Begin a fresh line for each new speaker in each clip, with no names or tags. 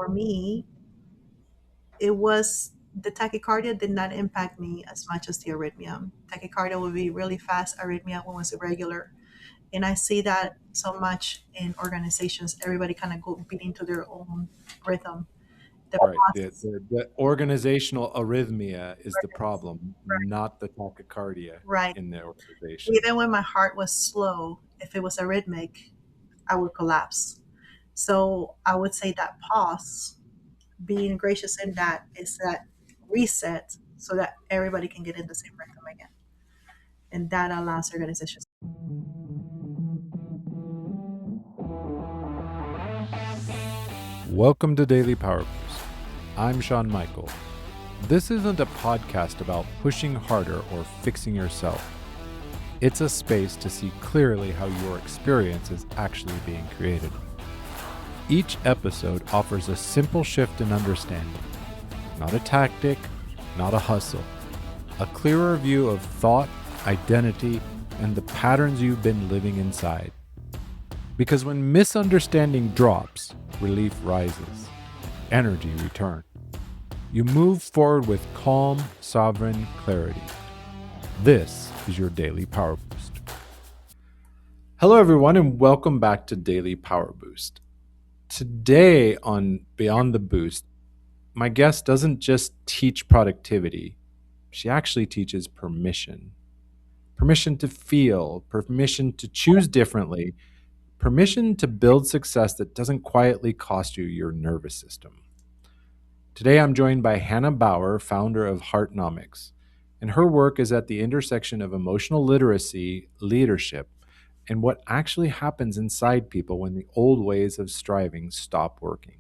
for me, it was the tachycardia did not impact me as much as the arrhythmia. Tachycardia would be really fast, arrhythmia when it was irregular. And I see that so much in organizations. Everybody kind of go beating to their own rhythm. The
Right.
process,
The organizational arrhythmia is the
right,
problem, not the tachycardia
right.
in the organization.
Even when my heart was slow, if it was arrhythmic, I would collapse. So I would say that pause, being gracious in that, is that reset so that everybody can get in the same rhythm again. And that allows organizations.
Welcome to Daily Power Boost. I'm Sean Michael. This isn't a podcast about pushing harder or fixing yourself. It's a space to see clearly how your experience is actually being created. Each episode offers a simple shift in understanding, not a tactic, not a hustle, a clearer view of thought, identity, and the patterns you've been living inside. Because when misunderstanding drops, relief rises, energy returns. You move forward with calm, sovereign clarity. This is your Daily Power Boost. Hello, everyone, and welcome back to Daily Power Boost. Today on Beyond the Boost, my guest doesn't just teach productivity, she actually teaches permission. Permission to feel, permission to choose differently, permission to build success that doesn't quietly cost you your nervous system. Today I'm joined by Hanna Bauer, founder of HEARTnomics, and her work is at the intersection of emotional literacy, leadership, and what actually happens inside people when the old ways of striving stop working.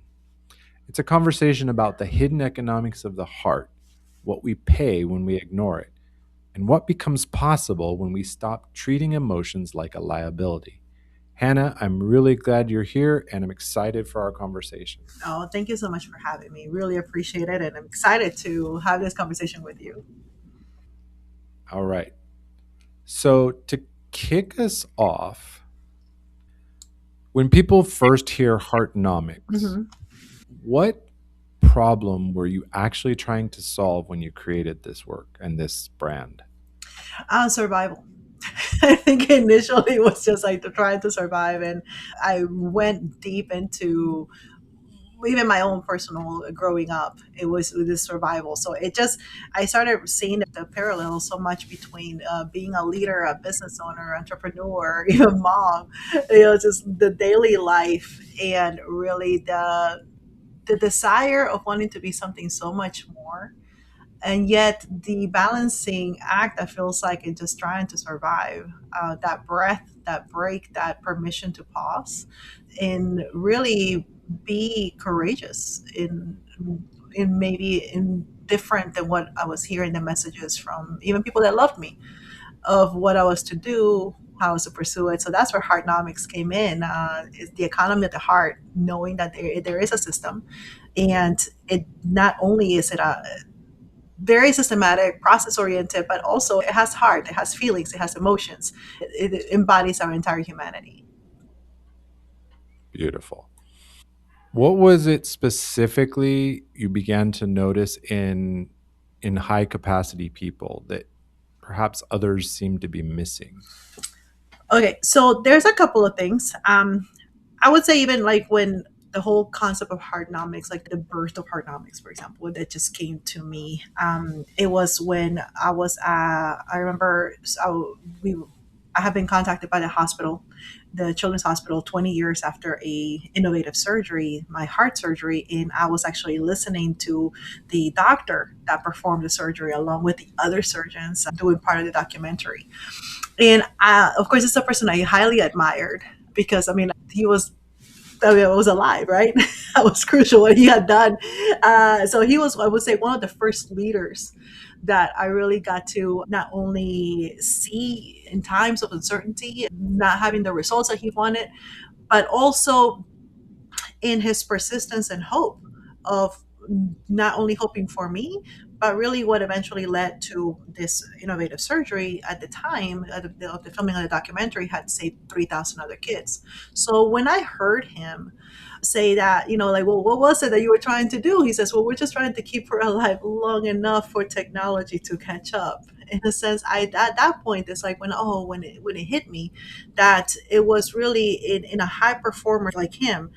It's a conversation about the hidden economics of the heart, what we pay when we ignore it, and what becomes possible when we stop treating emotions like a liability. Hannah, I'm really glad you're here and I'm excited for our conversation.
Oh, thank you so much for having me. Really appreciate it. And I'm excited to have this conversation with you.
All right. So, to kick us off, when people first hear Heartnomics,
Hmm.
what problem were you actually trying to solve when you created this work and this brand?
Survival. I think initially it was just like trying to survive. And I went deep into even my own personal growing up. It was this survival. So it just, I started seeing the parallels so much between being a leader, a business owner, entrepreneur, even mom, just the daily life, and really the desire of wanting to be something so much more, and yet the balancing act that feels like it's just trying to survive, that breath, that break, that permission to pause and really be courageous in maybe in different than what I was hearing the messages from even people that loved me, of what I was to do, how I was to pursue it. So that's where Heartnomics came in. Is the economy of the heart, knowing that there is a system, and it not only is it a very systematic, process oriented, but also it has heart, it has feelings, it has emotions. It embodies our entire humanity.
Beautiful. What was it specifically you began to notice in high capacity people that perhaps others seem to be missing?
Okay, so there's a couple of things. I would say even like when the whole concept of hardnomics, like the birth of hardnomics, for example, that just came to me. It was when I was, I remember I have been contacted by the hospital, the Children's Hospital, 20 years after a innovative surgery, my heart surgery, and I was actually listening to the doctor that performed the surgery along with the other surgeons doing part of the documentary. And of course, it's a person I highly admired because I mean, it was alive, right? That was crucial what he had done. So he was, I would say, one of the first leaders that I really got to not only see in times of uncertainty, not having the results that he wanted, but also in his persistence and hope of not only hoping for me, but really what eventually led to this innovative surgery at the time of the filming of the documentary had saved 3,000 other kids. So when I heard him, say that, like, well, what was it that you were trying to do? He says, well, we're just trying to keep her alive long enough for technology to catch up. In a sense, at that point, it's like when it hit me that it was really in a high performer like him,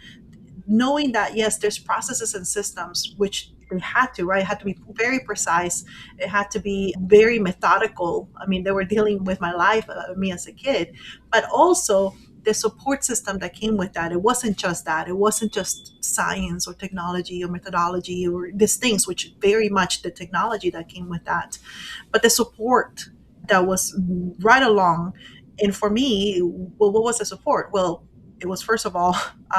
knowing that yes, there's processes and systems which they had to, right? It had to be very precise. It had to be very methodical. I mean, they were dealing with my life, me as a kid, but also the support system that came with that. It wasn't just that. It wasn't just science or technology or methodology or these things, which very much the technology that came with that, but the support that was right along. And for me, well, what was the support? Well, it was first of all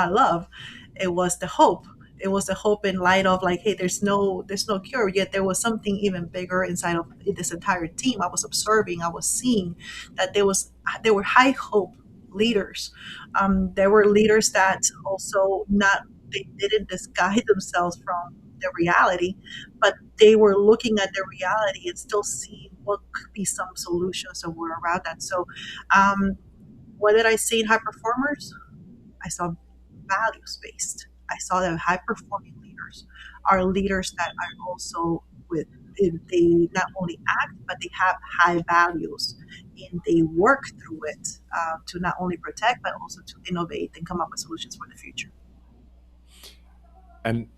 love. It was the hope. It was the hope in light of like, hey, there's no cure, yet there was something even bigger inside of this entire team. I was observing, I was seeing that there were high hope leaders. There were leaders that also not they didn't disguise themselves from the reality, but they were looking at the reality and still seeing what could be some solutions that were around that. So, um, what did I see in high performers? I saw values based. I saw that high performing leaders are leaders that are also with they not only act but they have high values and they work through it to not only protect but also to innovate and come up with solutions for the future.
And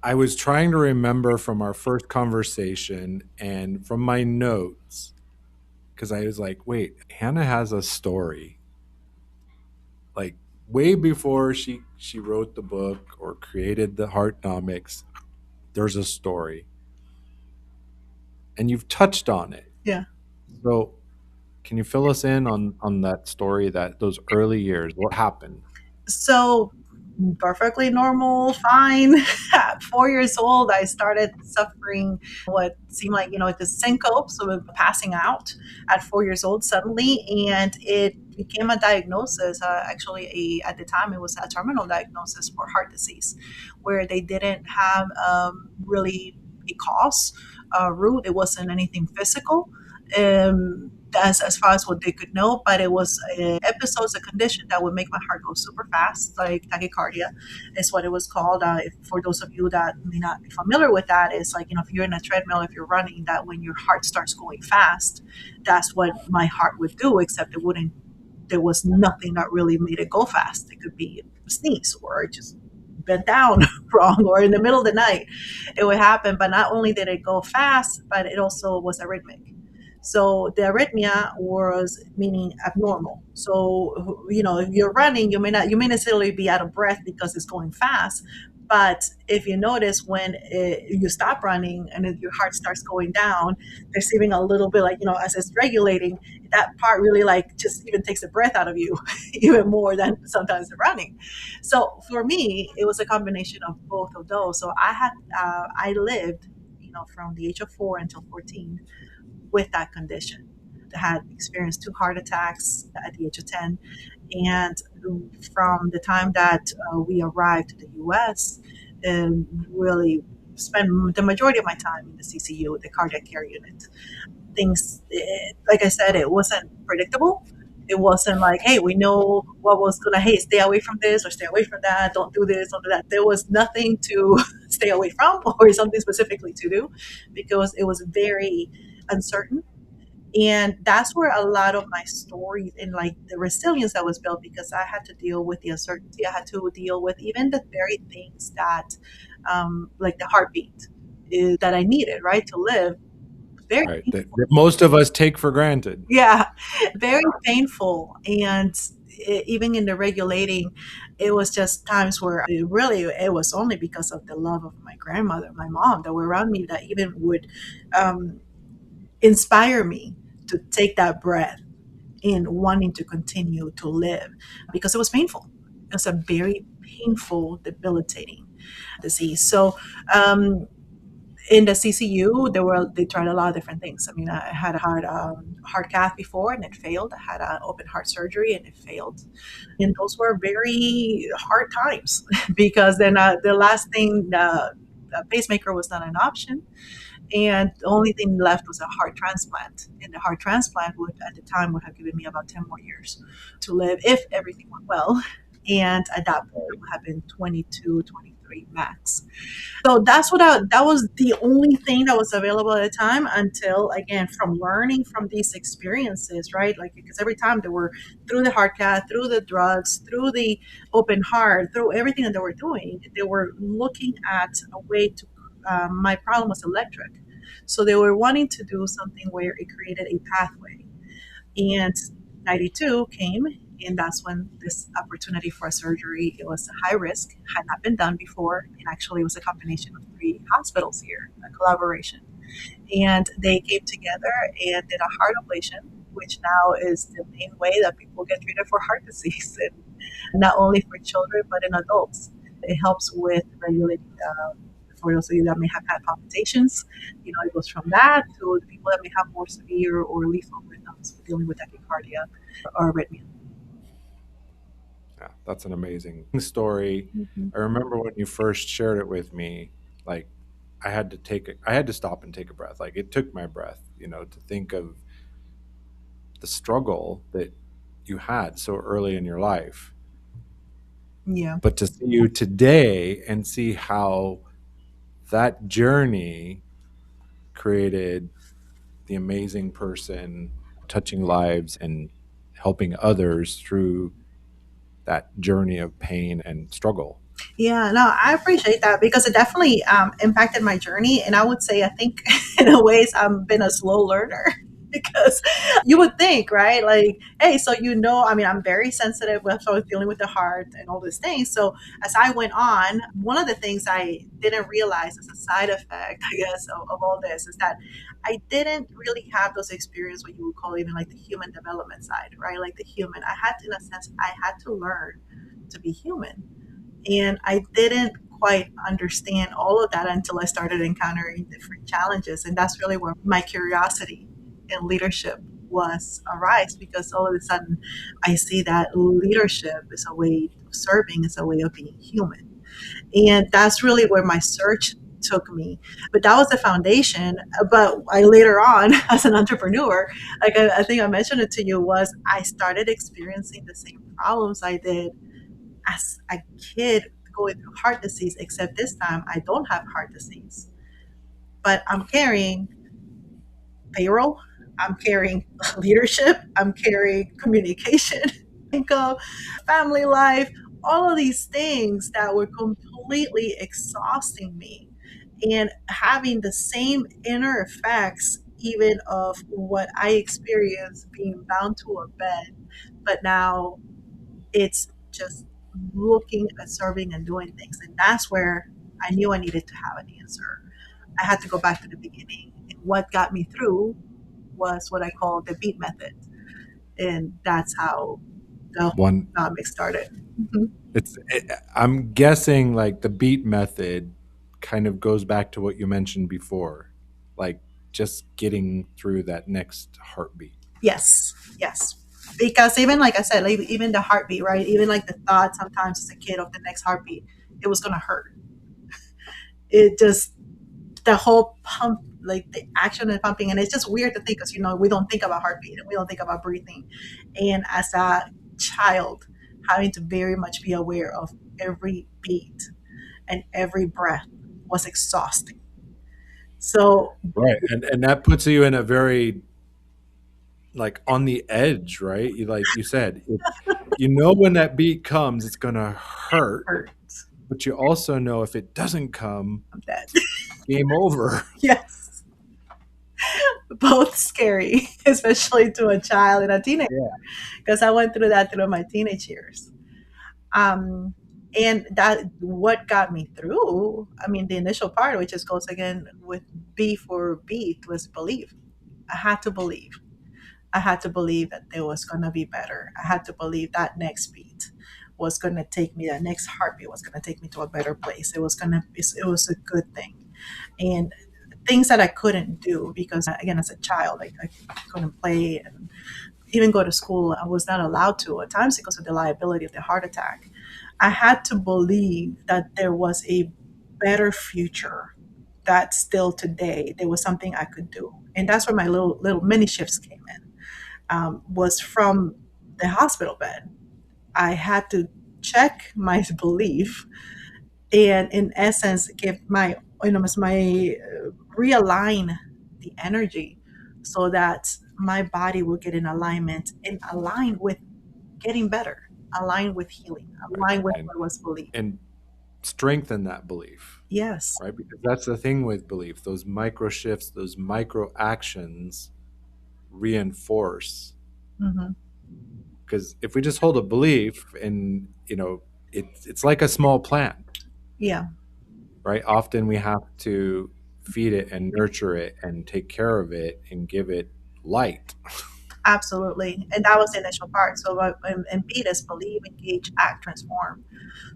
I was trying to remember from our first conversation and from my notes because I was like, wait, Hannah has a story. Like way before she wrote the book or created the HEARTnomics, there's a story. And you've touched on it.
Yeah.
So can you fill us in on that story, that those early years? What happened?
So perfectly normal, fine. At 4 years old, I started suffering what seemed like, the syncope, so of passing out at 4 years old suddenly. And it became a diagnosis. Actually, at the time, it was a terminal diagnosis for heart disease, where they didn't have really a cause, root. It wasn't anything physical. As far as what they could know, but it was episodes, a condition that would make my heart go super fast, like tachycardia is what it was called. For those of you that may not be familiar with that, it's like, if you're in a treadmill, if you're running, that when your heart starts going fast, that's what my heart would do, except it wouldn't, there was nothing that really made it go fast. It could be a sneeze or just bent down wrong or in the middle of the night it would happen. But not only did it go fast, but it also was arrhythmic. So the arrhythmia was meaning abnormal. So if you're running, you may necessarily be out of breath because it's going fast. But if you notice when you stop running and if your heart starts going down, there's even a little bit like as it's regulating, that part really like just even takes the breath out of you even more than sometimes the running. So for me, it was a combination of both of those. So I lived, from the age of 4 until 14 with that condition. I had experienced 2 heart attacks at the age of 10. And from the time that we arrived to the US, and really spent the majority of my time in the CCU, the cardiac care unit. Things, like I said, it wasn't predictable. It wasn't like, hey, we know what was gonna, hey, stay away from this or stay away from that, don't do this, don't do that. There was nothing to stay away from or something specifically to do because it was very uncertain. And that's where a lot of my stories and like the resilience that was built, because I had to deal with the uncertainty. I had to deal with even the very things that like the heartbeat that I needed, right, to live. Very
Right.
painful.
That most of us take for granted.
Yeah, very painful. And even in the regulating, it was just times where it was only because of the love of my grandmother, my mom, that were around me that even would um, inspire me to take that breath in wanting to continue to live because it was painful. It was a very painful, debilitating disease. So, in the CCU, they tried a lot of different things. I mean, I had a heart cath before and it failed. I had an open heart surgery and it failed. And those were very hard times because then the last thing, the pacemaker was not an option. And the only thing left was a heart transplant. And the heart transplant would, at the time, would have given me about 10 more years to live if everything went well. And at that point, I would have been 22, 23 max. So that was the only thing that was available at the time until, again, from learning from these experiences, right? Like, because every time they were through the hard cat, through the drugs, through the open heart, through everything that they were doing, they were looking at a way to, my problem was electric. So they were wanting to do something where it created a pathway. And 92 came, and that's when this opportunity for a surgery, it was high risk, had not been done before. And actually, it was a combination of three hospitals here, a collaboration. And they came together and did a heart ablation, which now is the main way that people get treated for heart disease, and not only for children, but in adults. It helps with regulating for those of you that may have had palpitations, it goes from that to the people that may have more severe or lethal rhythms dealing with tachycardia or arrhythmia.
Yeah, that's an amazing story.
Mhm.
I remember when you first shared it with me, like I had to stop and take a breath. Like it took my breath, to think of the struggle that you had so early in your life.
Yeah.
But to see you today and see how that journey created the amazing person, touching lives and helping others through that journey of pain and struggle.
Yeah, no, I appreciate that because it definitely impacted my journey. And I would say, I think in a ways, I've been a slow learner because you would think, right? Like, hey, so I mean, I'm very sensitive with so dealing with the heart and all these things. So as I went on, one of the things I didn't realize as a side effect, I guess, of all this is that I didn't really have those experiences, what you would call even like the human development side, right? Like the human. I had to, in a sense, I had to learn to be human, and I didn't quite understand all of that until I started encountering different challenges. And that's really where my curiosity in leadership was arise, because all of a sudden I see that leadership is a way of serving, is a way of being human. And that's really where my search took me. But that was the foundation. But I later on, as an entrepreneur, like I think I mentioned it to you, was I started experiencing the same problems I did as a kid going through heart disease, except this time I don't have heart disease, but I'm carrying payroll, I'm carrying leadership, I'm carrying communication, income, family life, all of these things that were completely exhausting me, and having the same inner effects even of what I experienced being bound to a bed, but now it's just looking at serving and doing things. And that's where I knew I needed to have an answer. I had to go back to the beginning. And what got me through was what I call the beat method. And that's how the
One,
economics started. Mhm.
I'm guessing like the beat method kind of goes back to what you mentioned before, like just getting through that next heartbeat.
Yes, yes. Because even like I said, like even the heartbeat, right? Even like the thought sometimes as a kid of the next heartbeat, it was gonna hurt. It just the whole pump, like the action and pumping, and it's just weird to think because we don't think about heartbeat and we don't think about breathing. And as a child, having to very much be aware of every beat and every breath was exhausting. So
Right. And that puts you in a very like on the edge, right? Like you said, you know when that beat comes, it's gonna hurt,
hurt.
but you also know if it doesn't come,
I'm dead.
game over.
Yes, both scary, especially to a child and a teenager,
Yeah.
because I went through that through my teenage years. Um, and that what got me through. I mean, the initial part, which just goes again with B for beat, was believe. I had to believe. I had to believe that there was going to be better. I had to believe that next beat was going to take me. That next heartbeat was going to take me to a better place. It was going to. It was a good thing. And things that I couldn't do because, again, as a child, I couldn't play and even go to school. I was not allowed to at times because of the liability of the heart attack. I had to believe that there was a better future, that still today there was something I could do. And that's where my little mini shifts came in, was from the hospital bed. I had to check my belief and in essence give my my realign the energy so that my body will get in alignment and align with getting better, align with healing,
right?
align with
And
what was believed.
and strengthen that belief,
Yes.
right? Because that's the thing with belief. Those micro shifts, those micro actions reinforce.
Hmm.
Because if we just hold a belief and, it's like a small plant,
Yeah.
right? Often we have to feed it and nurture it and take care of it and give it light.
Absolutely. And that was the initial part. So, and B is believe, engage, act, transform.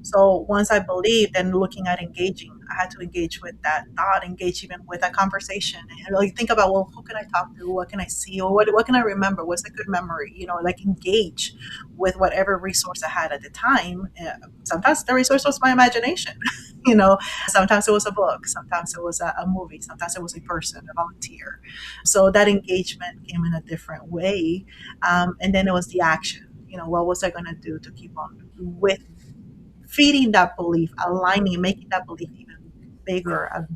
So once I believed and looking at engaging, I had to engage with that thought, engage even with that conversation, and like think about, well, who can I talk to? What can I see? Or what can I remember? What's a good memory? Like engage with whatever resource I had at the time. Sometimes the resource was my imagination. you know, Sometimes it was a book. Sometimes it was a movie. Sometimes it was a person, a volunteer. So that engagement came in a different way. And then it was the action. What was I going to do to keep on with feeding that belief, aligning, making that belief even bigger, a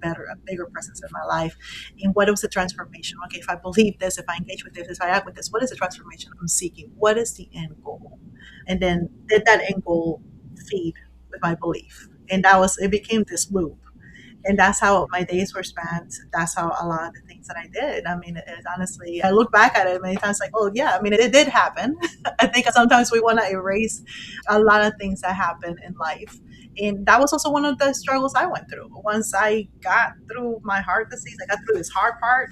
bigger presence in my life. And what was the transformation? Okay, if I believe this, if I engage with this, if I act with this, what is the transformation I'm seeking? What is the end goal? And then did that end goal feed with my belief? And it became this loop, and that's how my days were spent. That's how a lot of the things that I did. I mean, honestly, I look back at it many times like, oh yeah, I mean, it did happen. I think sometimes we want to erase a lot of things that happen in life. And that was also one of the struggles I went through. Once I got through my heart disease, I got through this hard part.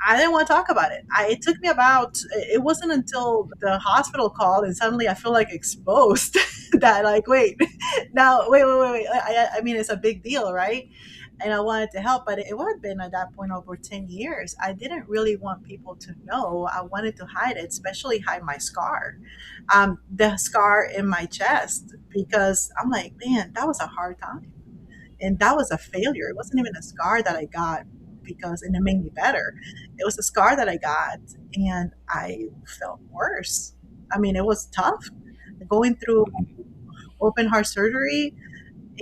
I didn't want to talk about it. It took me about, it wasn't until the hospital called and suddenly I feel like exposed that like, wait, now, wait. I mean, it's a big deal, right? And I wanted to help, but it would have been at that point over 10 years. I didn't really want people to know. I wanted to hide it, especially hide my scar, the scar in my chest, because I'm like, man, that was a hard time. And that was a failure. It wasn't even a scar that I got and it made me better. It was a scar that I got and I felt worse. I mean, it was tough going through open heart surgery,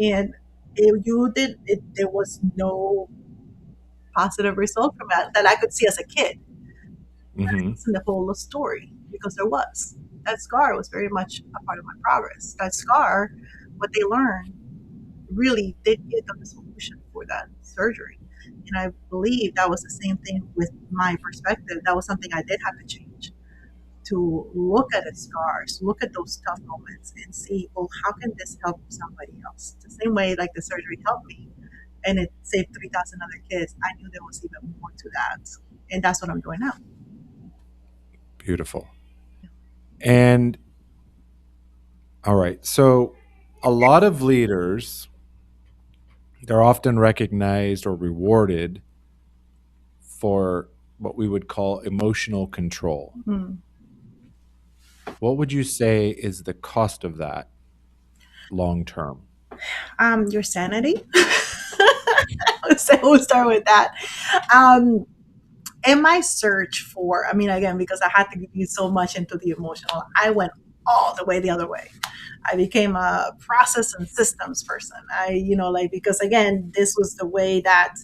and there was no positive result from that I could see as a kid.
Hmm.
It's in the whole story because there was that scar was very much a part of my progress. That scar, what they learned, really did give them the solution for that surgery. And I believe that was the same thing with my perspective. That was something I did have to change, to look at the scars, look at those tough moments and see, well, how can this help somebody else? The same way like the surgery helped me and it saved 3,000 other kids, I knew there was even more to that. And that's what I'm doing now.
Beautiful. And all right. So a lot of leaders, they're often recognized or rewarded for what we would call emotional control.
Hmm.
What would you say is the cost of that long term?
Your sanity. So we'll start with that. Um, in my search for, I mean, again, because I had to be so much into the emotional, I went all the way the other way. I became a process and systems person. Because again, this was the way that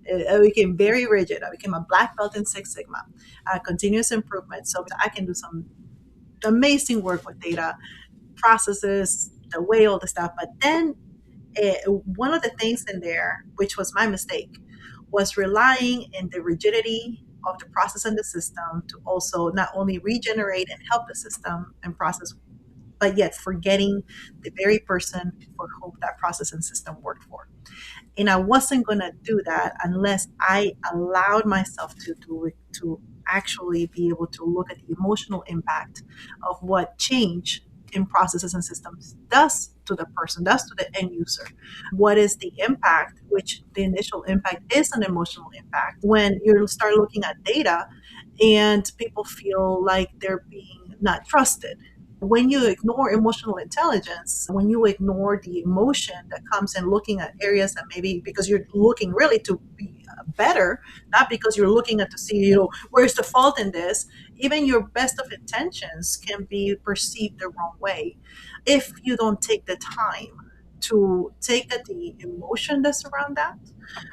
I became very rigid. I became a black belt in Six Sigma, continuous improvement. So I can do some amazing work with data, processes, the way, all the stuff. But then one of the things in there, which was my mistake, was relying in the rigidity of the process and the system to also not only regenerate and help the system and process, but yet forgetting the very person for whom that process and system worked for. And I wasn't going to do that unless I allowed myself to actually be able to look at the emotional impact of what change in processes and systems does to the person, does to the end user. What is the impact, which the initial impact is an emotional impact. When you start looking at data and people feel like they're being not trusted, when you ignore emotional intelligence, when you ignore the emotion that comes in looking at areas that maybe because you're looking really to be better, not because you're looking at to see, where's the fault in this. Even your best of intentions can be perceived the wrong way if you don't take the time to take at the emotion that's around that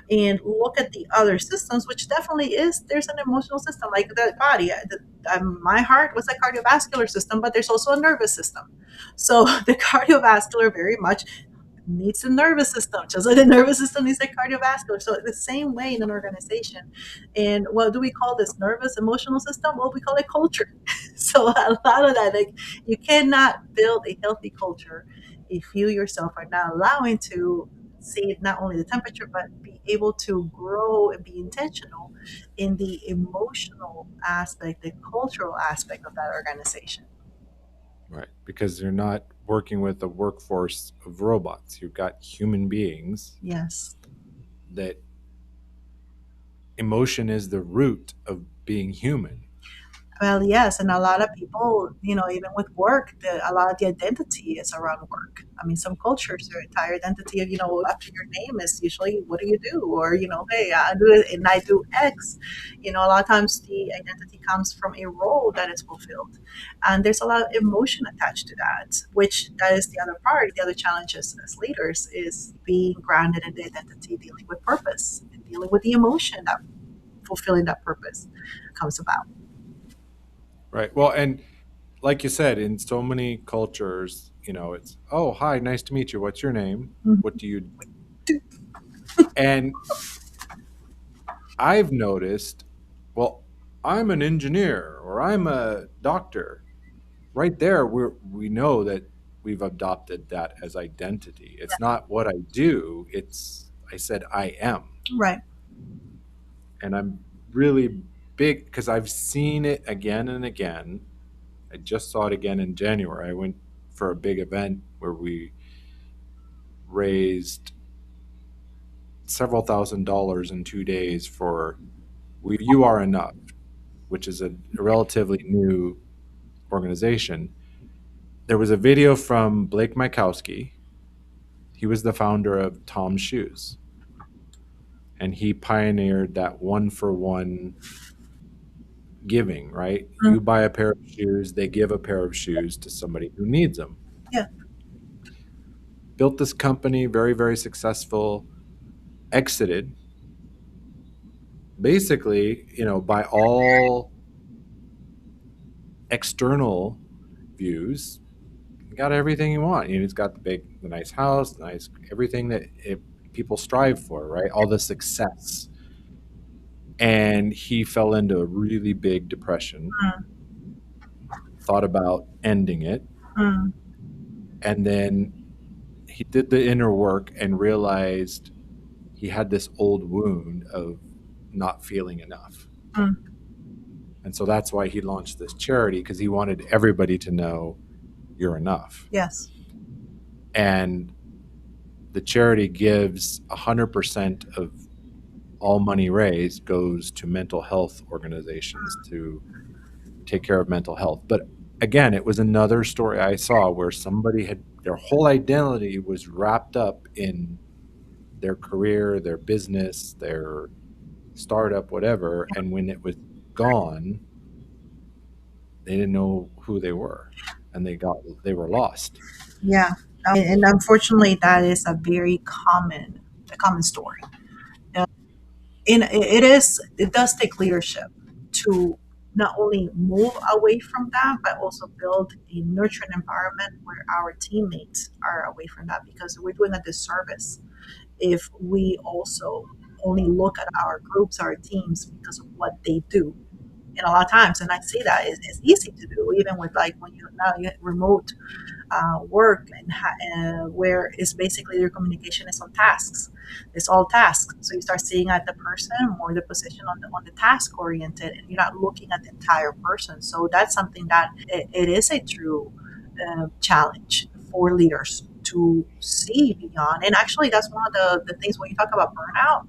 and look at the other systems, which definitely is, there's an emotional system like the body. My heart was a cardiovascular system, but there's also a nervous system. So the cardiovascular very much needs the nervous system, just like the nervous system needs the cardiovascular. So the same way in an organization. And what do we call this nervous emotional system? Well, we call it culture. So a lot of that, like, you cannot build a healthy culture if you yourself are not allowing to see not only the temperature, but be able to grow and be intentional in the emotional aspect, the cultural aspect of that organization.
Right. Because you're not working with a workforce of robots. You've got human beings
Yes.
that emotion is the root of being human.
Well, yes, and a lot of people, even with work, a lot of the identity is around work. I mean, some cultures, their entire identity, after your name is usually, what do you do? Or, hey, I do it and I do X. A lot of times the identity comes from a role that is fulfilled. And there's a lot of emotion attached to that, which that is the other part. The other challenges as leaders is being grounded in the identity, dealing with purpose, and dealing with the emotion that fulfilling that purpose comes about.
Right. Well, and like you said, in so many cultures, it's, oh, hi, nice to meet you. What's your name? What do you
Mhm.
And I've noticed, well, I'm an engineer or I'm a doctor. Right there, we know that we've adopted that as identity. It's not what I do, it's I said I am.
Right.
And I'm really big because I've seen it again and again. I just saw it again in January. I went for a big event where we raised several $1,000s in 2 days for You Are Enough, which is a relatively new organization. There was a video from Blake Mykowski. He was the founder of Tom's Shoes, and he pioneered that one for one giving, right?
Mm.
You buy a pair of shoes, they give a pair of shoes to somebody who needs them.
Yeah.
Built this company, very, very successful, exited. Basically, by all external views, he got everything he wanted. He's got the nice house, nice everything that people strive for, right? All the success. And he fell into a really big depression,
Mm.
thought about ending it,
Mm.
and then he did the inner work and realized he had this old wound of not feeling enough.
Mm.
And so that's why he launched this charity, because he wanted everybody to know you're enough.
Yes.
And the charity gives 100% of all money raised goes to mental health organizations to take care of mental health. But again, it was another story I saw where somebody had their whole identity was wrapped up in their career, their business, their startup, whatever. And when it was gone, they didn't know who they were, and they were lost.
Yeah. And unfortunately, that is a common story. Uh, and it does take leadership to not only move away from that, but also build a nurturing environment where our teammates are away from that, because we're doing a disservice if we also only look at our groups, our teams, because of what they do. And a lot of times, and I see that it's easy to do, even with like when you have remote work and where it's basically your communication is on tasks. It's all tasks. So you start seeing at the person more the position on the task oriented, and you're not looking at the entire person. So that's something that it is a true challenge for leaders to see beyond. And actually, that's one of the things when you talk about burnout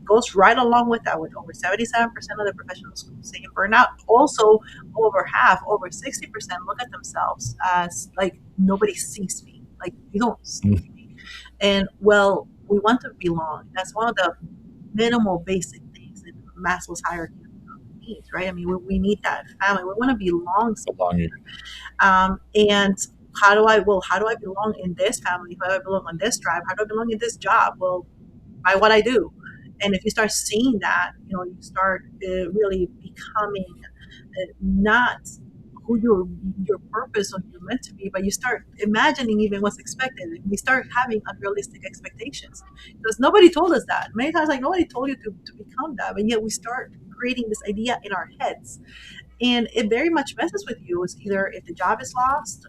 goes right along with that, with over 77% of the professionals saying burnout. Also, over half, over 60% look at themselves as like, nobody sees me. Like, you don't see me. And well, we want to belong. That's one of the minimal basic things in Maslow's hierarchy of needs, right? I mean, we need that family. We want to belong somewhere.
Belonging.
And how do I belong in this family? How do I belong on this tribe? How do I belong in this job? Well, by what I do. And if you start seeing that, you start really becoming not who your purpose or you're meant to be, but you start imagining even what's expected. We start having unrealistic expectations because nobody told us that. Many times, like nobody told you to become that, but yet we start creating this idea in our heads, and it very much messes with you. It's either if the job is lost,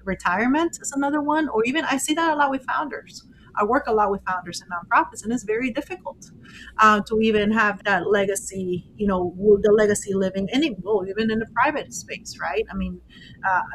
retirement is another one, or even I see that a lot with founders. I work a lot with founders and nonprofits, and it's very difficult to even have that legacy. The legacy living well, even in the private space, right? I mean,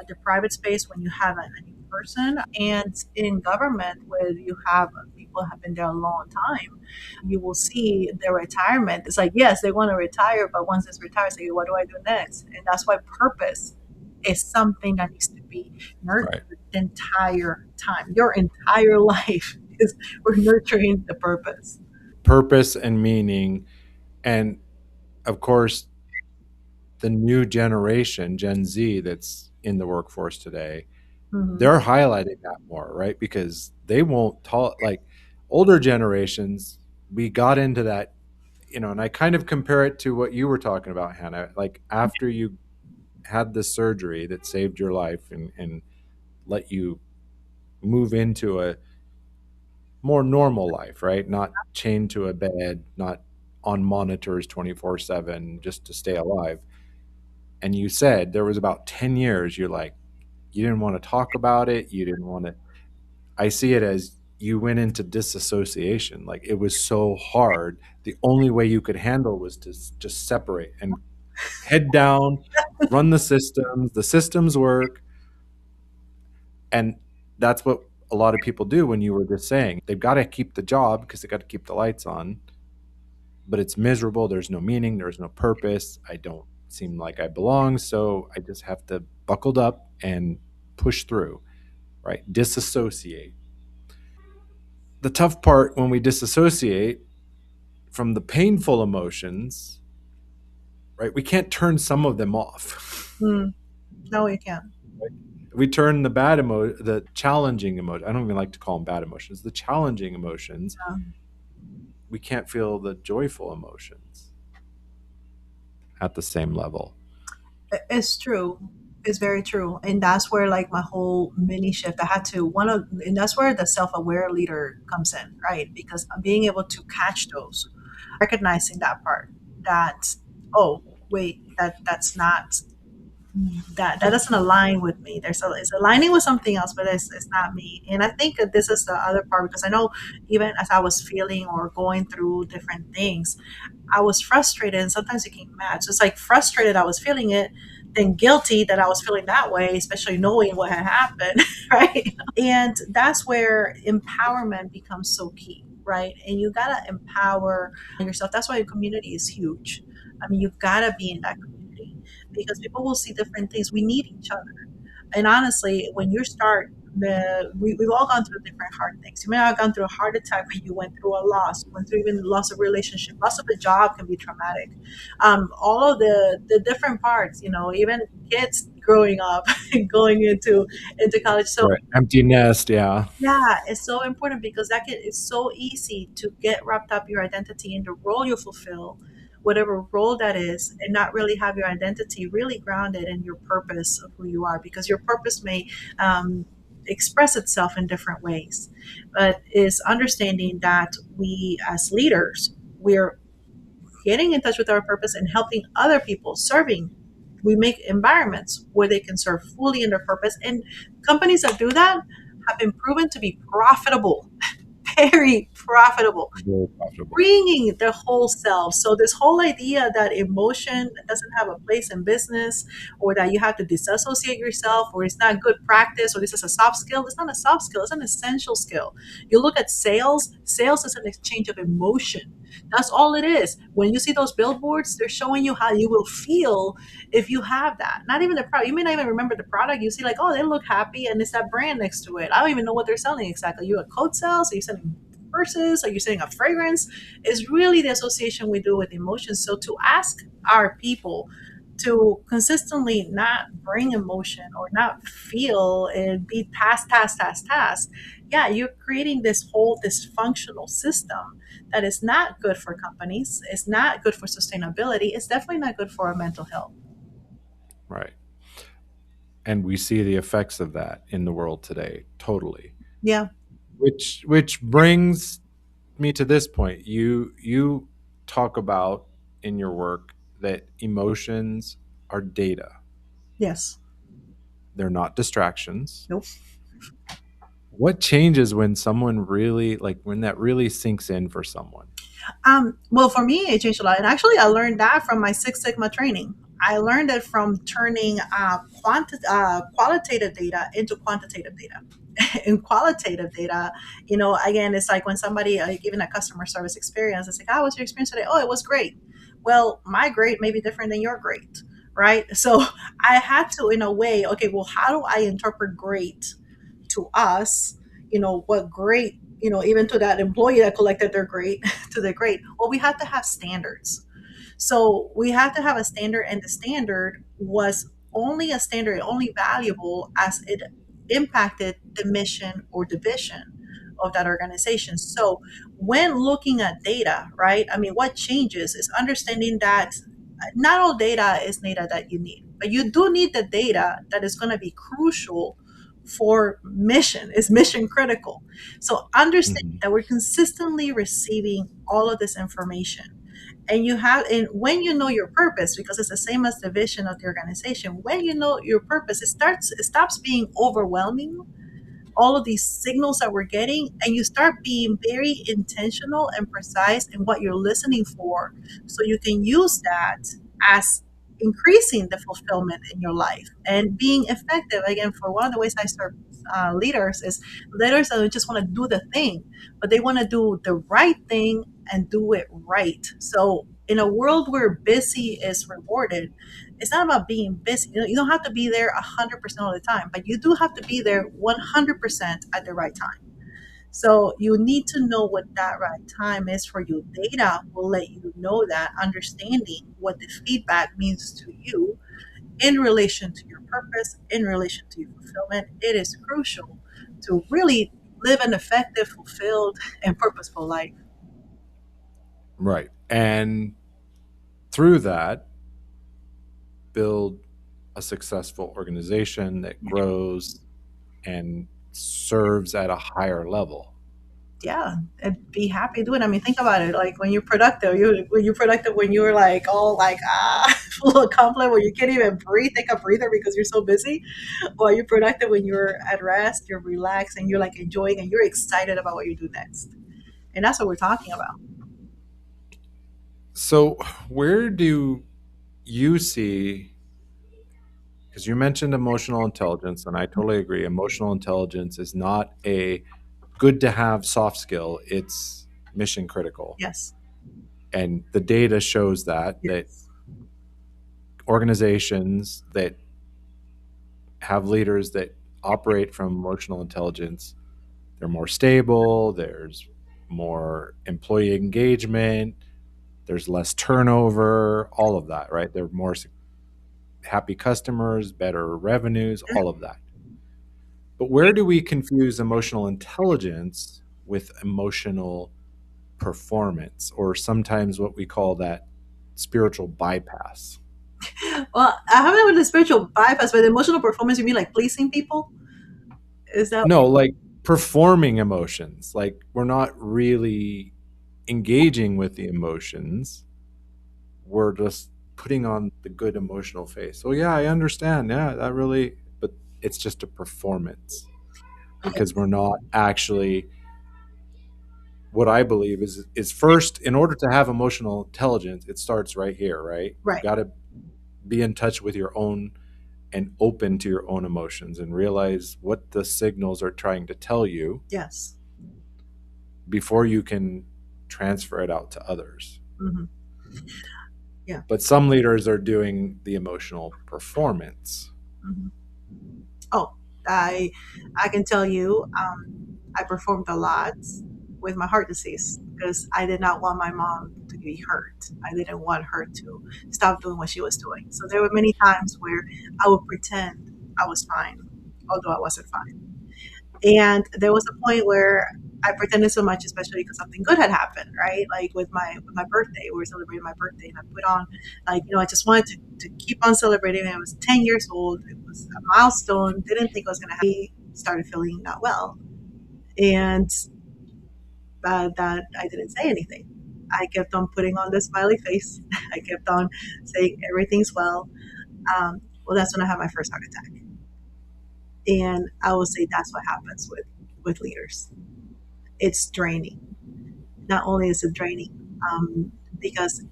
the private space when you have a new person, and in government where you have people have been there a long time, you will see their retirement. It's like, yes, they want to retire, but once it's retired, say, what do I do next? And that's why purpose is something that needs to be
Right.
nurtured the entire time. Your entire life is we're nurturing the purpose.
Purpose and meaning. And of course, the new generation, Gen Z, that's in the workforce today,
Hmm.
they're highlighting that more, right? Because they won't talk like older generations. We got into that, and I kind of compare it to what you were talking about, Hannah. Like after you had the surgery that saved your life and let you move into a more normal life, right? Not chained to a bed, not on monitors 24/7 just to stay alive. And you said there was about 10 years you're like, you didn't want to talk about it. You didn't want to. I see it as you went into disassociation. Like it was so hard. The only way you could handle was to just separate and head down, run the systems. The systems work. And that's what a lot of people do when you were just saying they've got to keep the job because they got to keep the lights on, but it's miserable. There's no meaning. There's no purpose. I don't seem like I belong. So I just have to buckle up and push through, right? Disassociate. The tough part when we disassociate from the painful emotions, right? We can't turn some of them off.
Mm, no, you can't.
We turn the challenging emotion. I don't even like to call them bad emotions. The challenging emotions,
Yeah.
we can't feel the joyful emotions at the same level.
It's true. It's very true. And that's where like my whole mini shift, I had to one of and that's where the self-aware leader comes in, right? Because being able to catch those, recognizing that part that, oh, wait, that's not that doesn't align with me. It's aligning with something else, but it's not me. And I think that this is the other part because I know even as I was feeling or going through different things, I was frustrated and sometimes it came mad. So it's like frustrated I was feeling it, then guilty that I was feeling that way, especially knowing what had happened, right? And that's where empowerment becomes so key, right? And you gotta empower yourself. That's why your community is huge. I mean, you've gotta be in that community because people will see different things. We need each other. And honestly, when you start we've all gone through different hard things. You may have gone through a heart attack when you went through a loss, went through even loss of relationship, loss of a job can be traumatic. All of the different parts, even kids growing up and going into college. So
Right. Empty nest, yeah.
yeah, it's so important because it's so easy to get wrapped up your identity in the role you fulfill, whatever role that is, and not really have your identity really grounded in your purpose of who you are, because your purpose may express itself in different ways. But is understanding that we as leaders, we're getting in touch with our purpose and helping other people, serving. We make environments where they can serve fully in their purpose. And companies that do that have been proven to be profitable, very profitable,
Very profitable.
bringing their whole self. So this whole idea that emotion doesn't have a place in business, or that you have to disassociate yourself, or it's not good practice, or this is a soft skill. It's not a soft skill. It's an essential skill. You look at sales. Sales is an exchange of emotion. That's all it is. When you see those billboards, they're showing you how you will feel if you have that. Not even the product. You may not even remember the product. You see, like, oh, they look happy, and it's that brand next to it. I don't even know what they're selling exactly. You a coat sales? Are you selling purses? Are you selling a fragrance? Is really the association we do with emotions. So to ask our people to consistently not bring emotion or not feel and be task, task, task, task, yeah, you're creating this whole dysfunctional system that is not good for companies. It's not good for sustainability. It's definitely not good for our mental health.
Right. And we see the effects of that in the world today, totally.
Yeah.
Which brings me to this point. You talk about in your work that emotions are data.
Yes.
They're not distractions.
Nope.
What changes when someone really, like, when that really sinks in for someone?
Well, for me, it changed a lot. And actually, I learned that from my Six Sigma training. I learned it from turning qualitative data into quantitative data. In qualitative data, again, it's like when somebody giving a customer service experience, it's like, how was your experience today? Oh, it was great. Well, my great may be different than your great, right? So I had to, in a way, okay, well, how do I interpret great to us? What great, even to that employee that collected their grade to their grade. Well, we had to have standards. So we had to have a standard, and the standard was only a standard, only valuable as it impacted the mission or the vision of that organization. So when looking at data, right? I mean, what changes is understanding that not all data is data that you need, but you do need the data that is going to be crucial for mission, is mission critical. So understand
Mhm.
that we're consistently receiving all of this information. And when you know your purpose, because it's the same as the vision of the organization, when you know your purpose, it stops being overwhelming, all of these signals that we're getting, and you start being very intentional and precise in what you're listening for, so you can use that as increasing the fulfillment in your life and being effective. Again, for one of the ways I serve leaders is leaders that don't just want to do the thing, but they want to do the right thing and do it right. So in a world where busy is rewarded, it's not about being busy. You don't have to be there 100% of the time, but you do have to be there 100% at the right time. So you need to know what that right time is for you. Data will let you know that, understanding what the feedback means to you in relation to your purpose, in relation to your fulfillment. It is crucial to really live an effective, fulfilled, and purposeful life.
Right. And through that, build a successful organization that grows and serves at a higher level.
Yeah, and be happy doing it. I mean, think about it. Like when you're productive, when you're like all like full of conflict, where you can't even breathe, take a breather because you're so busy. Or you're productive when you're at rest, you're relaxed, and you're like enjoying, and you're excited about what you do next. And that's what we're talking about.
So, where do you see, because you mentioned emotional intelligence, and I totally agree, emotional intelligence is not a good to have soft skill, it's mission critical.
Yes,
And the data shows that
yes,
organizations that have leaders that operate from emotional intelligence, they're more stable, there's more employee engagement, there's less turnover, all of that, right? They're more happy customers, better revenues,
yeah,
all of that. But where do we confuse emotional intelligence with emotional performance, or sometimes what we call that spiritual bypass?
well, I haven't with the spiritual bypass, but the emotional performance, you mean like pleasing people? Is that
No, like performing emotions. Like we're not really engaging with the emotions. We're just putting on the good emotional face. So yeah, I understand. Yeah, that really, but it's just a performance because we're not actually, what I believe is first, in order to have emotional intelligence, it starts right here, right? You
right?
got to be in touch with your own and open to your own emotions and realize what the signals are trying to tell you
Yes.
before you can transfer it out to others.
Hmm. Yeah.
But some leaders are doing the emotional performance.
Hmm. Oh, I I can tell you, I performed a lot with my heart disease because I did not want my mom to be hurt. I didn't want her to stop doing what she was doing. So there were many times where I would pretend I was fine, although I wasn't fine. And there was a point where I pretended so much, especially because something good had happened, right? Like with my birthday, we were celebrating my birthday, and I put on I just wanted to keep on celebrating. I was 10 years old. It was a milestone. Didn't think I was gonna happen. Started feeling not well, and that I didn't say anything. I kept on putting on the smiley face. I kept on saying everything's well. Well, that's when I had my first heart attack, and I will say that's what happens with leaders. It's draining. Not only is it draining, because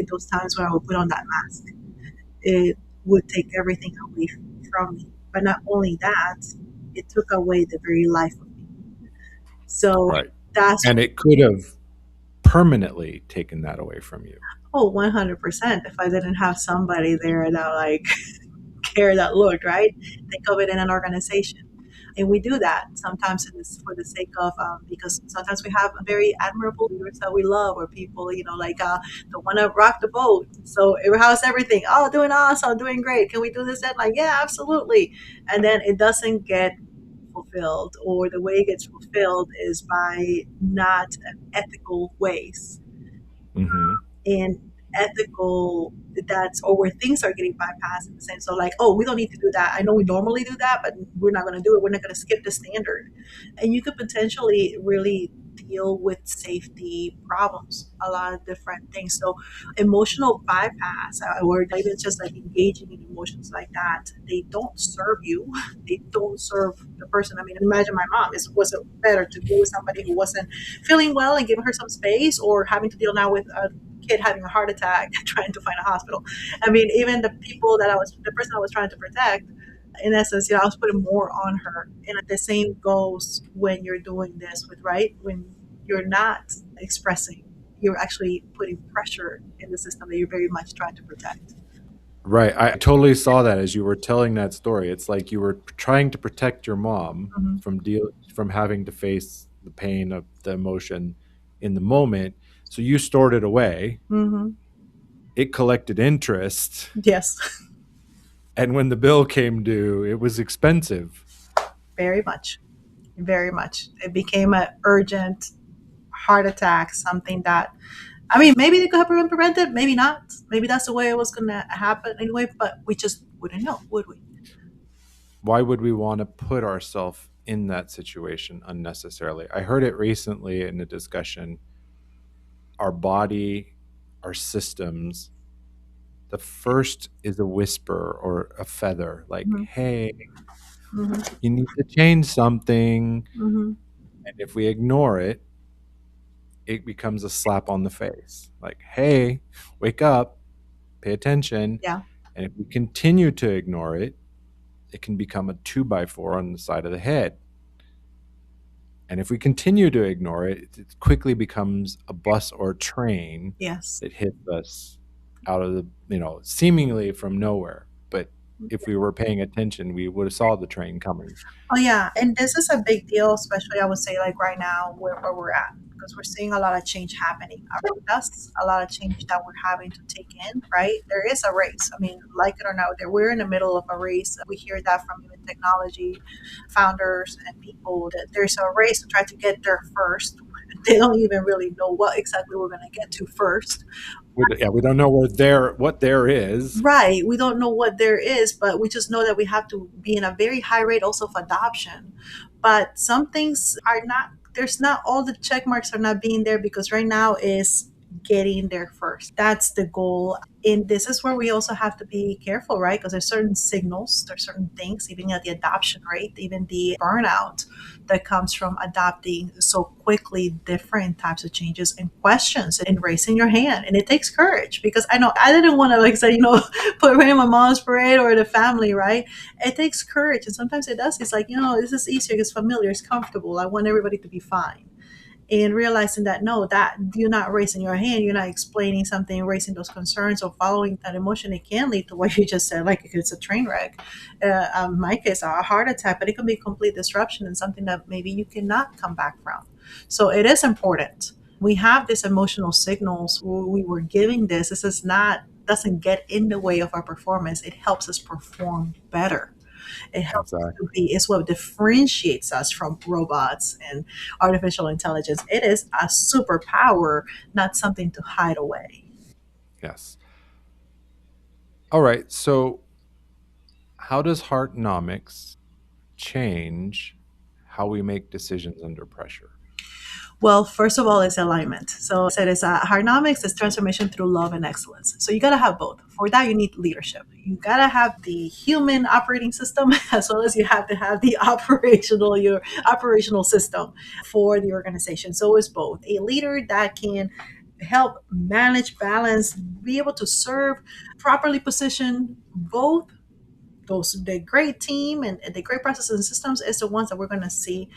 those times when I would put on that mask, it would take everything away from me. But not only that, it took away the very life of me. So
Right.
that's,
And it could have permanently taken that away from you.
oh, 100%. If I didn't have somebody there that care that looked, right? Think of it in an organization. And we do that sometimes for the sake of, because sometimes we have very admirable leaders that we love, or people, the one that rock the boat. So, how's everything? Oh, doing awesome, doing great. Can we do this? That, like, yeah, absolutely. And then it doesn't get fulfilled, or the way it gets fulfilled is by not ethical ways.
Hmm.
And ethical, that's, or where things are getting bypassed in the sense, so like, oh, we don't need to do that. I know we normally do that, but we're not going to do it. We're not going to skip the standard. And you could potentially really deal with safety problems, a lot of different things. So emotional bypass, or even just like engaging in emotions like that, they don't serve you. They don't serve the person. I mean, imagine my mom. Was it better to deal with somebody who wasn't feeling well and giving her some space, or having to deal now with a kid having a heart attack trying to find a hospital? I mean, even the person I was trying to protect, in essence, I was putting more on her. And the same goes when you're doing this with, right? When you're not expressing, you're actually putting pressure in the system that you're very much trying to protect.
Right. I totally saw that as you were telling that story. It's like you were trying to protect your mom
Mm-hmm.
from having to face the pain of the emotion in the moment. So you stored it away.
Mm-hmm.
It collected interest,
Yes,
and when the bill came due, it was expensive.
very much. Very much. It became an urgent heart attack, something that, I mean, maybe they could have been prevented, maybe not. Maybe that's the way it was going to happen anyway, but we just wouldn't know, would we?
Why would we want to put ourselves in that situation unnecessarily? I heard it recently in a discussion. Our body, our systems, the first is a whisper or a feather, like,
Mm-hmm.
hey,
Mm-hmm.
you need to change something.
Mm-hmm.
And if we ignore it, it becomes a slap on the face. Like, hey, wake up, pay attention.
Yeah.
And if we continue to ignore it, it can become a 2x4 on the side of the head. And if we continue to ignore it, it quickly becomes a bus or a train
Yes.
that hits us out of seemingly from nowhere. But if we were paying attention, we would have saw the train coming.
Oh yeah, and this is a big deal, especially I would say like right now where we're at, because we're seeing a lot of change happening around us, a lot of change that we're having to take in. Right, there is a race. I mean, like it or not, that we're in the middle of a race. We hear that from even technology founders and people, that there's a race to try to get there first. They don't even really know what exactly we're going to get to first.
We don't know what there is.
Right. We don't know what there is, but we just know that we have to be in a very high rate also of adoption. But some things are not, there's not, all the check marks are not being there, because right now is getting there first. That's the goal. And this is where we also have to be careful, right? Because there's certain signals, there's certain things, even at the adoption rate, even the burnout that comes from adopting so quickly different types of changes and questions and raising your hand. And it takes courage, because I know I didn't want to, like say, put her in my mom's parade or the family, right? It takes courage. And sometimes it does. It's like, this is easier, it's familiar, it's comfortable. I want everybody to be fine. And realizing that no, that you're not raising your hand, you're not explaining something, raising those concerns or following that emotion, it can lead to what you just said, like it's a train wreck. In my case, a heart attack, but it can be complete disruption and something that maybe you cannot come back from. So it is important. We have these emotional signals we were giving this. This is not doesn't get in the way of our performance. It helps us perform better. It helps us to
Exactly.
be, it's what differentiates us from robots and artificial intelligence. It is a superpower, not something to hide away.
Yes. All right. So, how does Heartnomics change how we make decisions under pressure?
Well, first of all, it's alignment. So I said it's Harnomics is transformation through love and excellence. So you got to have both. For that, you need leadership. You got to have the human operating system as well as you have to have the your operational system for the organization. So it's both. A leader that can help manage, balance, be able to serve, properly position both those the great team and the great processes and systems is the ones that we're going to see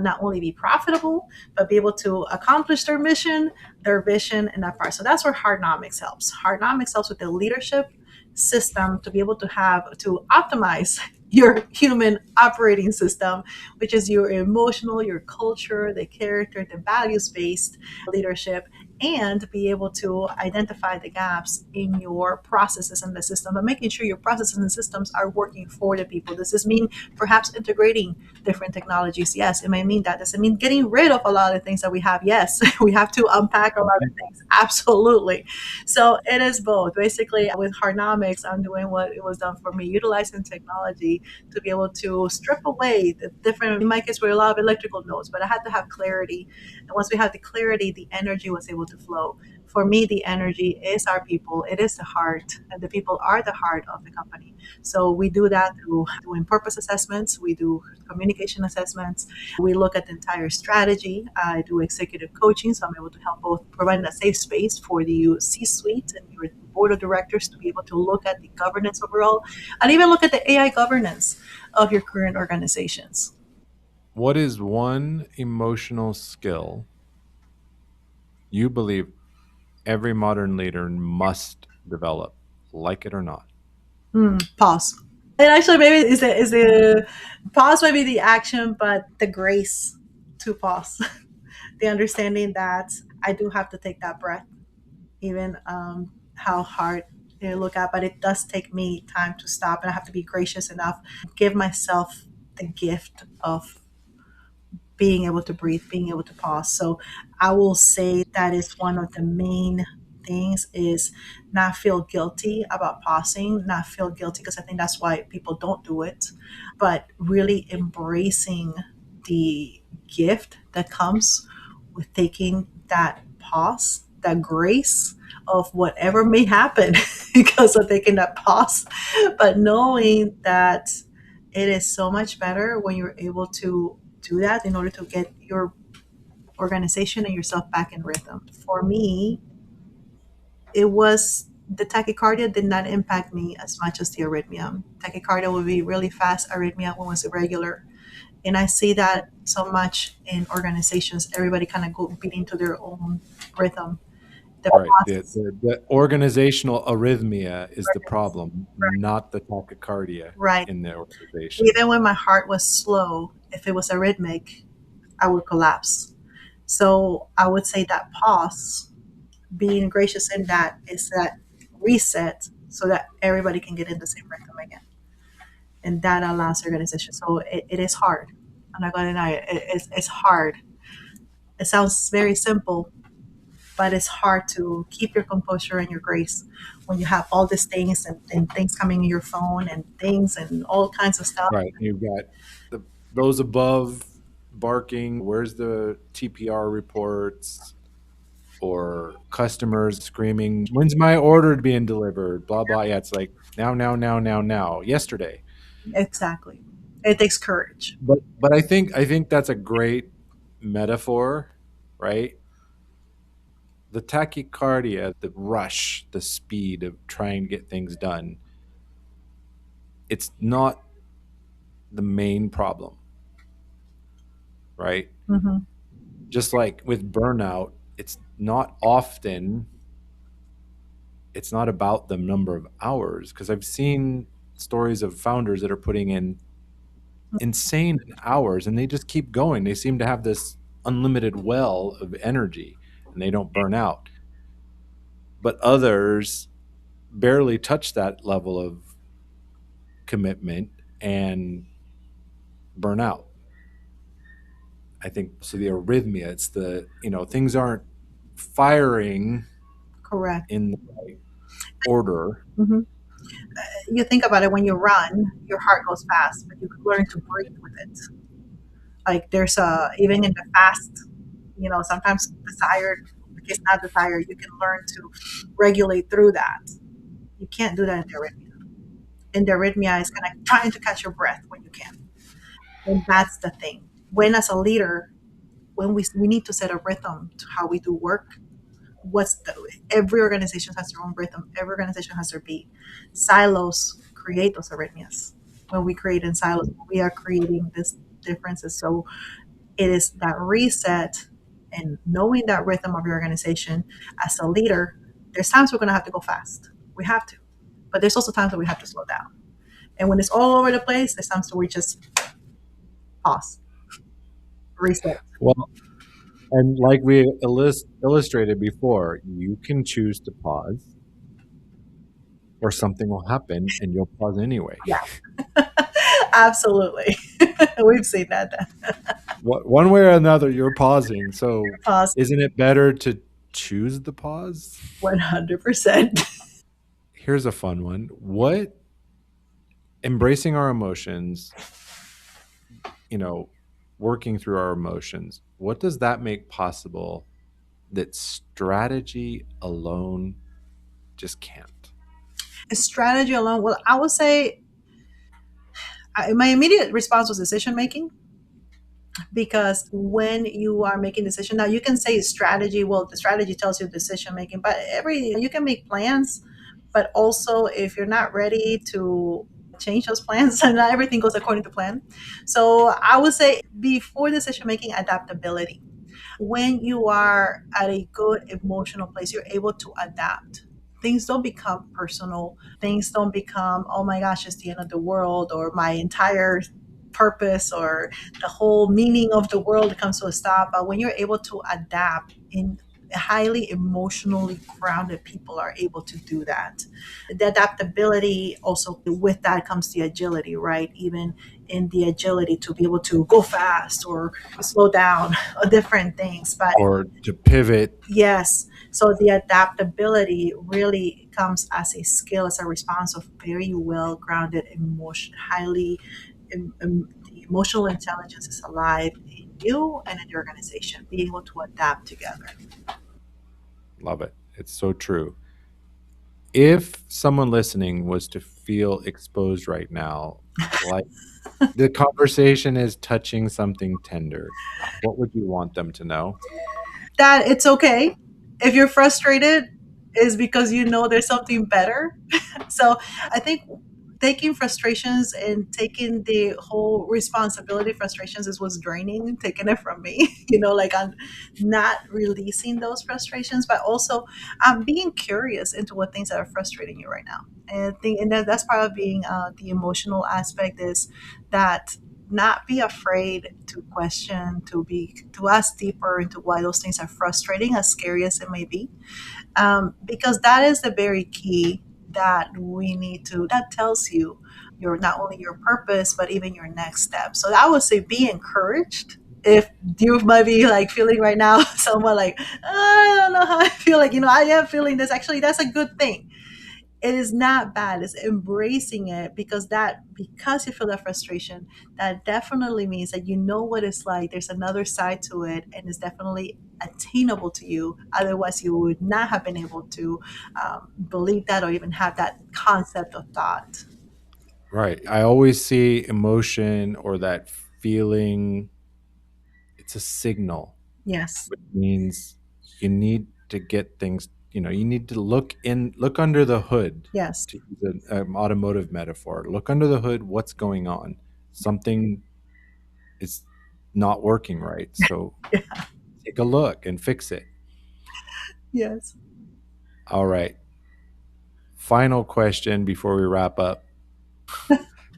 not only be profitable but be able to accomplish their mission, their vision, and that part. So that's where Hardnomics helps. Hardnomics helps with the leadership system to be able to have to optimize your human operating system, which is your emotional, your culture, the character, the values based leadership, and be able to identify the gaps in your processes in the system, but making sure your processes and systems are working for the people. Does this mean perhaps integrating different technologies? Yes, it may mean that. Does it mean getting rid of a lot of things that we have? Yes, we have to unpack a lot of things. Absolutely. So it is both. Basically, with Hardnomics, I'm doing what it was done for me, utilizing technology to be able to strip away the different, in my case, were a lot of electrical nodes, but I had to have clarity. And once we had the clarity, the energy was able to flow. For me, the energy is our people, it is the heart, and the people are the heart of the company. So we do that through doing purpose assessments, we do communication assessments, we look at the entire strategy. I do executive coaching, so I'm able to help both providing a safe space for the C suite and your board of directors to be able to look at the governance overall and even look at the AI governance of your current organizations.
What is one emotional skill you believe every modern leader must develop, like it or not?
Pause. And actually, maybe is the pause maybe the action, but the grace to pause, the understanding that I do have to take that breath, even how hard it look at, but it does take me time to stop, and I have to be gracious enough, give myself the gift of being able to breathe, being able to pause. So I will say that is one of the main things is not feel guilty about pausing, not feel guilty because I think that's why people don't do it, but really embracing the gift that comes with taking that pause, that grace of whatever may happen because of taking that pause, but knowing that it is so much better when you're able to do that in order to get your organization and yourself back in rhythm. For me, it was the tachycardia did not impact me as much as the arrhythmia. Tachycardia would be really fast, arrhythmia when it was irregular. And I see that so much in organizations. Everybody kind of go beating to their own rhythm. The
Right.
process,
The organizational arrhythmia is the problem, not the tachycardia
right.
in the organization.
Even when my heart was slow, if it was arrhythmic, I would collapse. So I would say that pause, being gracious in that, is that reset so that everybody can get in the same rhythm again. And that allows the organization. So it is hard. I'm not going to deny it. It's hard. It sounds very simple, but it's hard to keep your composure and your grace when you have all these things and things coming in your phone and things and all kinds of stuff.
Right. You've got the those above barking, where's the TPR reports, or customers screaming, when's my order being delivered? Blah blah. Yeah, it's like now, now, now, now, now, yesterday.
Exactly. It takes courage.
But I think that's a great metaphor, right? The tachycardia, the rush, the speed of trying to get things done, it's not the main problem, right?
Hmm.
Just like with burnout, it's not about the number of hours, because I've seen stories of founders that are putting in insane hours and they just keep going. They seem to have this unlimited well of energy and they don't burn out. But others barely touch that level of commitment and burn out. I think so. The arrhythmia, it's the, things aren't firing
Correct.
in the right order.
Hmm. You think about it, when you run, your heart goes fast, but you can learn to breathe with it. Like there's a, even in the fast, sometimes desired, if not desired, you can learn to regulate through that. You can't do that in the arrhythmia. In the arrhythmia, it's kind of trying to catch your breath when you can. And that's the thing. When as a leader, when we need to set a rhythm to how we do work, every organization has their own rhythm. Every organization has their beat. Silos create those arrhythmias. When we create in silos, we are creating these differences. So it is that reset and knowing that rhythm of your organization as a leader. There's times we're going to have to go fast. We have to. But there's also times that we have to slow down. And when it's all over the place, there's times where we just pause, reset.
Well, and like we illustrated before, you can choose to pause or something will happen and you'll pause anyway.
Yeah, absolutely. We've seen that.
One way or another, you're pausing. So
Pause
isn't it better to choose the pause?
100%.
Here's a fun one. What embracing our emotions, you know, working through our emotions, what does that make possible that strategy alone just can't?
Strategy alone, well, I would say my immediate response was decision making, because when you are making decision, now you can say strategy, well, the strategy tells you decision making, but you can make plans, but also if you're not ready to change those plans, and not everything goes according to plan. So I would say before decision making, adaptability. When you are at a good emotional place, you're able to adapt. Things don't become personal. Things don't become, oh my gosh, it's the end of the world, or my entire purpose or the whole meaning of the world comes to a stop. But when you're able to adapt in highly emotionally grounded people are able to do that. The adaptability, also with that comes the agility, right? Even in the agility to be able to go fast or slow down, or different things. But
Or to pivot?
yes, so the adaptability really comes as a skill, as a response of very well grounded emotion, highly the emotional intelligence is alive in you and in the organization, being able to adapt together.
Love it. It's so true. If someone listening was to feel exposed right now, like the conversation is touching something tender, what would you want them to know?
That it's okay. If you're frustrated, is because you know there's something better. So I think taking frustrations and taking the whole responsibility, frustrations is what's draining, taking it from me. Like I'm not releasing those frustrations, but also I'm being curious into what things that are frustrating you right now. And I think, and that's part of being the emotional aspect, is that not be afraid to question, to ask deeper into why those things are frustrating, as scary as it may be, because that is the very key that we need to, that tells you your, not only your purpose but even your next step. So I would say be encouraged. If you might be like feeling right now someone like, I don't know how I feel, like, I am feeling this, actually that's a good thing. It is not bad, it's embracing it, because you feel that frustration, that definitely means that you know what it's like, there's another side to it, and it's definitely attainable to you. Otherwise you would not have been able to believe that or even have that concept of thought.
Right. I always see emotion or that feeling, it's a signal,
Yes,
which means you need to get things, you need to look under the hood,
yes.
to use an automotive metaphor. Look under the hood, what's going on? Something is not working right. So take a look and fix it.
Yes.
All right. Final question before we wrap up.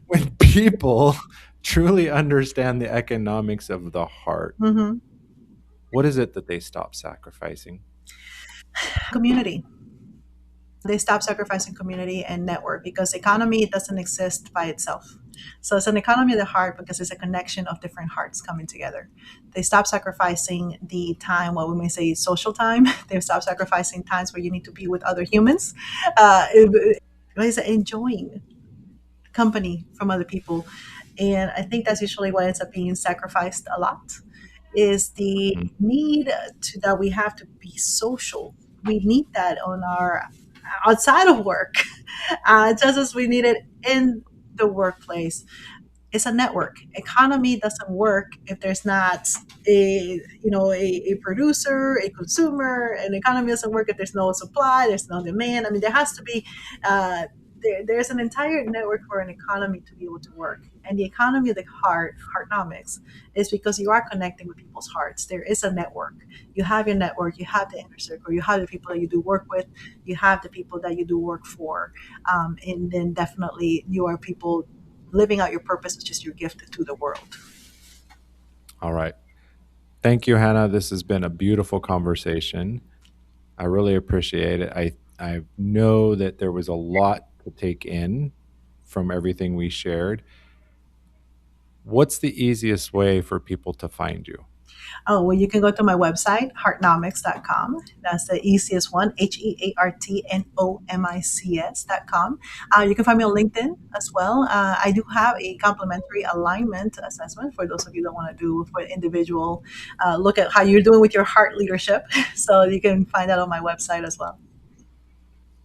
When people truly understand the economics of the heart,
Hmm.
What is it that they stop sacrificing?
Community. They stop sacrificing community and network because economy doesn't exist by itself. So it's an economy of the heart because it's a connection of different hearts coming together. They stop sacrificing the time, what we may say social time. They stop sacrificing times where you need to be with other humans. What is it? Enjoying company from other people. And I think that's usually what ends up being sacrificed a lot is the
Mhm.
need that we have to be social. We need that on our outside of work, just as we need it in the workplace. It's a network. Economy doesn't work if there's not a producer, a consumer. An economy doesn't work if there's no supply, there's no demand. I mean, there has to be uh, there's an entire network for an economy to be able to work. And the economy of the heartnomics, is because you are connecting with people's hearts. There is a network. You have your network, you have the inner circle, you have the people that you do work with, you have the people that you do work for. And then definitely you are people living out your purpose, which is your gift to the world.
All right. Thank you, Hannah. This has been a beautiful conversation. I really appreciate it. I know that there was a lot to take in from everything we shared. What's the easiest way for people to find you?
Oh, well, you can go to my website, heartnomics.com. That's the easiest one, HEARTnomics.com. You can find me on LinkedIn as well. I do have a complimentary alignment assessment for those of you that want to do for individual look at how you're doing with your heart leadership. So you can find that on my website as well.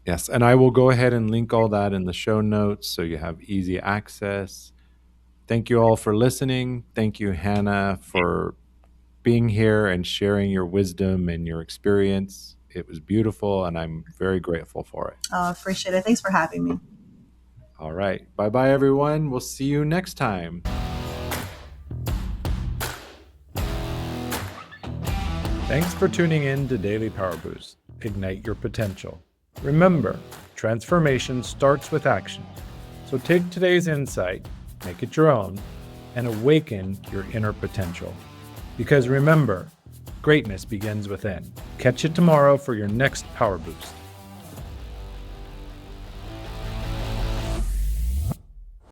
Yes, and I will go ahead and link all that in the show notes so you have easy access. Thank you all for listening. Thank you, Hannah, for being here and sharing your wisdom and your experience. It was beautiful, and I'm very grateful for it.
Appreciate it. Thanks for having me.
All right. Bye bye, everyone. We'll see you next time. Thanks for tuning in to Daily Power Boost. Ignite your potential. Remember, transformation starts with action. So take today's insight, make it your own, and awaken your inner potential. Because remember, greatness begins within. Catch you tomorrow for your next Power Boost.